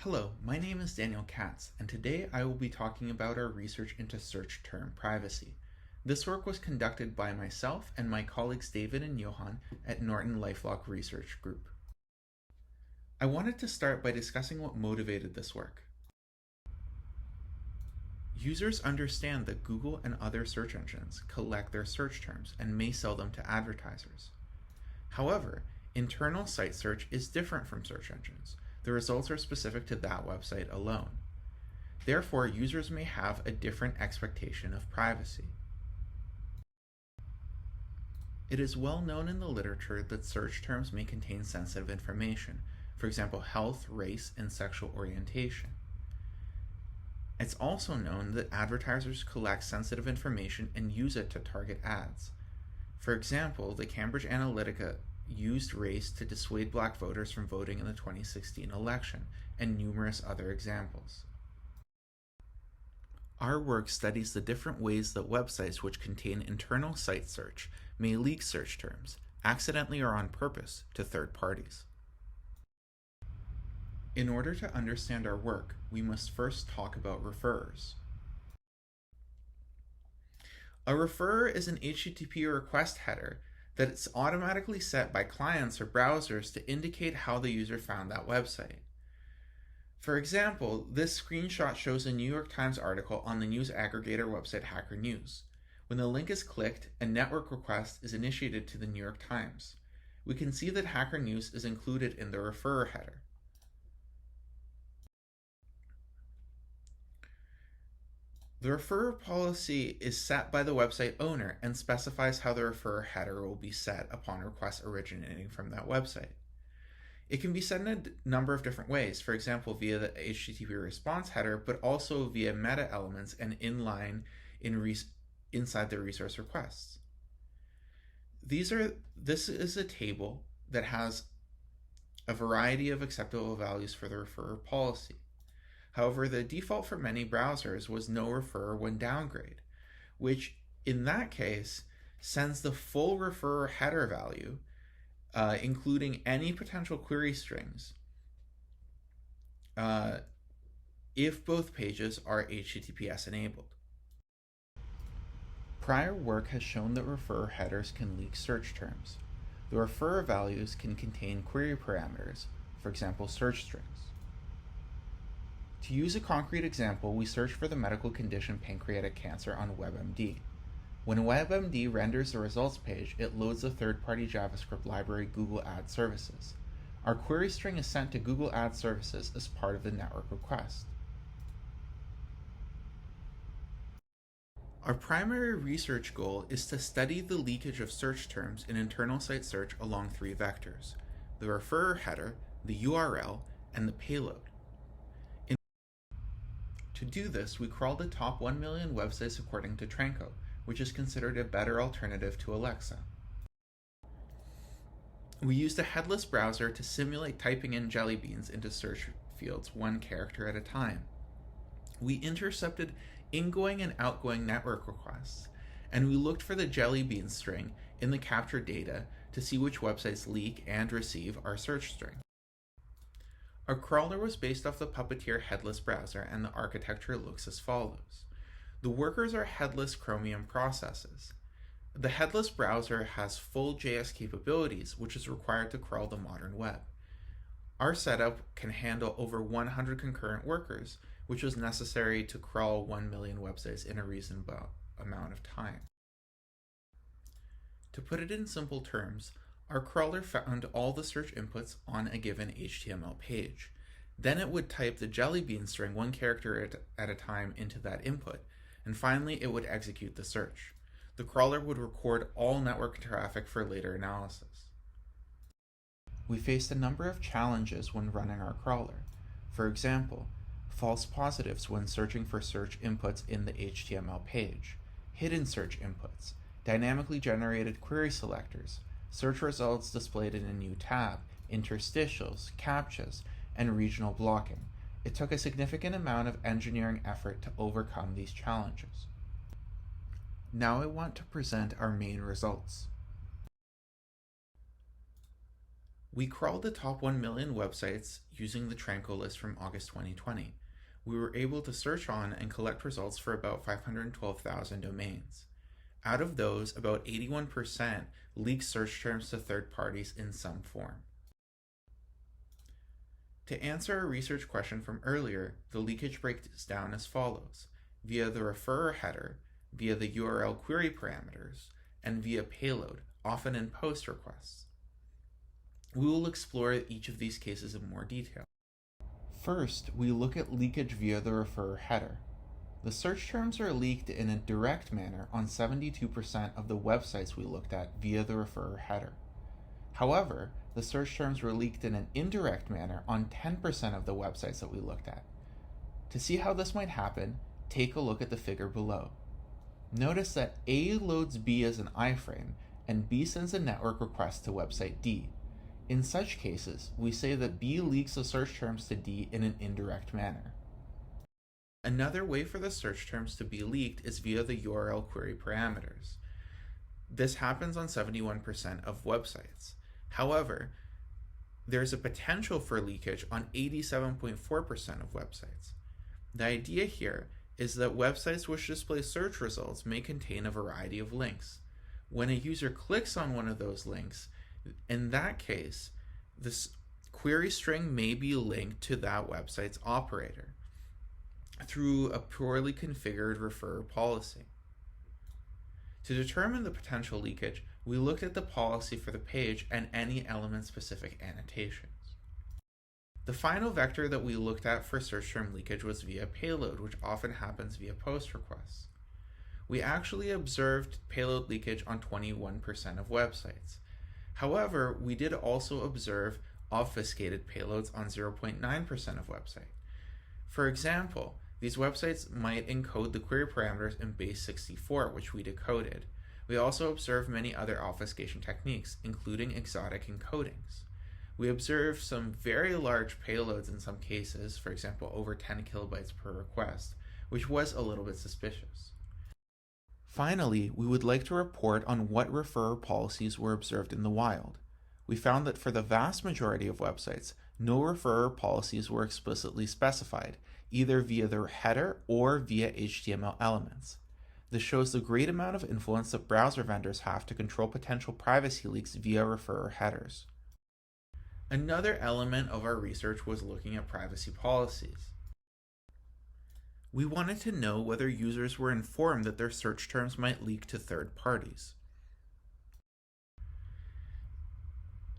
Hello, my name is Daniel Katz, and today I will be talking about our research into search term privacy. This work was conducted by myself and my colleagues David and Johann at NortonLifeLock Research Group. I wanted to start by discussing what motivated this work. Users understand that Google and other search engines collect their search terms and may sell them to advertisers. However, internal site search is different from search engines. The results are specific to that website alone. Therefore, users may have a different expectation of privacy. It is well known in the literature that search terms may contain sensitive information, for example, health, race, and sexual orientation. It's also known that advertisers collect sensitive information and use it to target ads. For example, the Cambridge Analytica used race to dissuade black voters from voting in the 2016 election, and numerous other examples. Our work studies the different ways that websites which contain internal site search may leak search terms, accidentally or on purpose, to third parties. In order to understand our work, we must first talk about referrers. A referrer is an HTTP request header that it's automatically set by clients or browsers to indicate how the user found that website. For example, this screenshot shows a New York Times article on the news aggregator website Hacker News. When the link is clicked, a network request is initiated to the New York Times. We can see that Hacker News is included in the referrer header. The referrer policy is set by the website owner and specifies how the referrer header will be set upon requests originating from that website. It can be set in a number of different ways, for example via the HTTP response header, but also via meta elements and inline inside the resource requests. This is a table that has a variety of acceptable values for the referrer policy. However, the default for many browsers was no referrer when downgrade, which in that case sends the full referrer header value, including any potential query strings, if both pages are HTTPS enabled. Prior work has shown that referrer headers can leak search terms. The referrer values can contain query parameters, for example, search strings. To use a concrete example, we search for the medical condition pancreatic cancer on WebMD. When WebMD renders the results page, it loads the third-party JavaScript library Google Ad Services. Our query string is sent to Google Ad Services as part of the network request. Our primary research goal is to study the leakage of search terms in internal site search along three vectors: the referrer header, the URL, and the payload. To do this, we crawled the top 1 million websites according to Tranco, which is considered a better alternative to Alexa. We used a headless browser to simulate typing in jelly beans into search fields one character at a time. We intercepted ingoing and outgoing network requests, and we looked for the jelly bean string in the captured data to see which websites leak and receive our search string. Our crawler was based off the Puppeteer headless browser, and the architecture looks as follows. The workers are headless Chromium processes. The headless browser has full JS capabilities, which is required to crawl the modern web. Our setup can handle over 100 concurrent workers, which was necessary to crawl 1 million websites in a reasonable amount of time. To put it in simple terms, our crawler found all the search inputs on a given HTML page. Then it would type the jelly bean string one character at a time into that input, and finally it would execute the search. The crawler would record all network traffic for later analysis. We faced a number of challenges when running our crawler. For example, false positives when searching for search inputs in the HTML page, hidden search inputs, dynamically generated query selectors, search results displayed in a new tab, interstitials, captchas, and regional blocking. It took a significant amount of engineering effort to overcome these challenges. Now I want to present our main results. We crawled the top 1 million websites using the Tranco list from August 2020. We were able to search on and collect results for about 512,000 domains. Out of those, about 81% leaked search terms to third parties in some form. To answer a research question from earlier, the leakage breaks down as follows: via the referrer header, via the URL query parameters, and via payload, often in post requests. We will explore each of these cases in more detail. First, we look at leakage via the referrer header. The search terms are leaked in a direct manner on 72% of the websites we looked at via the referrer header. However, the search terms were leaked in an indirect manner on 10% of the websites that we looked at. To see how this might happen, take a look at the figure below. Notice that A loads B as an iframe, and B sends a network request to website D. In such cases, we say that B leaks the search terms to D in an indirect manner. Another way for the search terms to be leaked is via the URL query parameters. This happens on 71% of websites. However, there's a potential for leakage on 87.4% of websites. The idea here is that websites which display search results may contain a variety of links. When a user clicks on one of those links, in that case, this query string may be linked to that website's operator through a poorly configured referrer policy. To determine the potential leakage, we looked at the policy for the page and any element-specific annotations. The final vector that we looked at for search term leakage was via payload, which often happens via post requests. We actually observed payload leakage on 21% of websites. However, we did also observe obfuscated payloads on 0.9% of websites. For example, these websites might encode the query parameters in base 64, which we decoded. We also observed many other obfuscation techniques, including exotic encodings. We observed some very large payloads in some cases, for example, over 10 kilobytes per request, which was a little bit suspicious. Finally, we would like to report on what referrer policies were observed in the wild. We found that for the vast majority of websites, no referrer policies were explicitly specified, either via their header or via HTML elements. This shows the great amount of influence that browser vendors have to control potential privacy leaks via referrer headers. Another element of our research was looking at privacy policies. We wanted to know whether users were informed that their search terms might leak to third parties.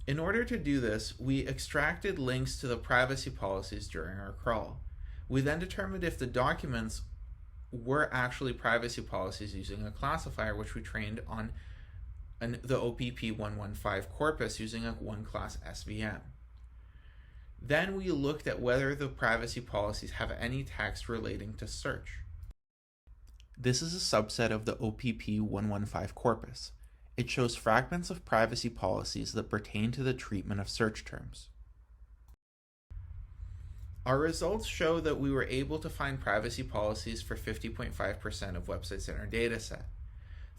In order to do this, we extracted links to the privacy policies during our crawl. We then determined if the documents were actually privacy policies using a classifier, which we trained on the OPP 115 corpus using a one-class SVM. Then we looked at whether the privacy policies have any text relating to search. This is a subset of the OPP 115 corpus. It shows fragments of privacy policies that pertain to the treatment of search terms. Our results show that we were able to find privacy policies for 50.5% of websites in our dataset.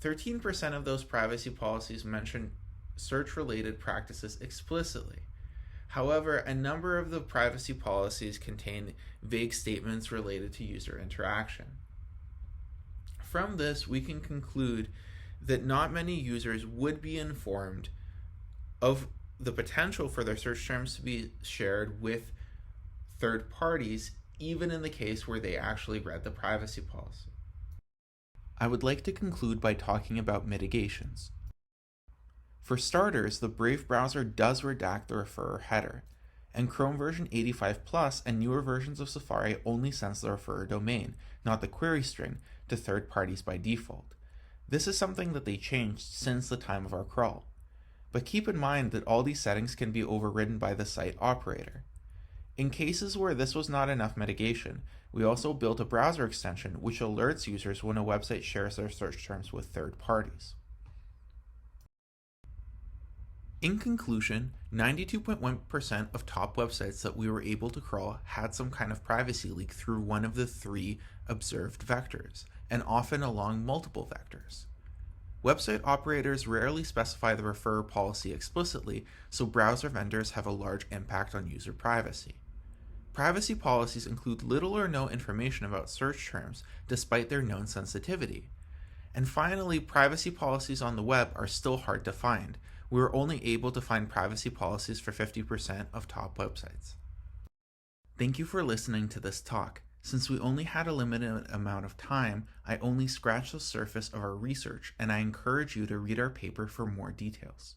13% of those privacy policies mention search-related practices explicitly. However, a number of the privacy policies contain vague statements related to user interaction. From this, we can conclude that not many users would be informed of the potential for their search terms to be shared with third parties, even in the case where they actually read the privacy policy. I would like to conclude by talking about mitigations. For starters, the Brave browser does redact the referrer header, and Chrome version 85 Plus and newer versions of Safari only sends the referrer domain, not the query string, to third parties by default. This is something that they changed since the time of our crawl. But keep in mind that all these settings can be overridden by the site operator. In cases where this was not enough mitigation, we also built a browser extension which alerts users when a website shares their search terms with third parties. In conclusion, 92.1% of top websites that we were able to crawl had some kind of privacy leak through one of the three observed vectors, and often along multiple vectors. Website operators rarely specify the referrer policy explicitly, so browser vendors have a large impact on user privacy. Privacy policies include little or no information about search terms, despite their known sensitivity. And finally, privacy policies on the web are still hard to find. We were only able to find privacy policies for 50% of top websites. Thank you for listening to this talk. Since we only had a limited amount of time, I only scratched the surface of our research, and I encourage you to read our paper for more details.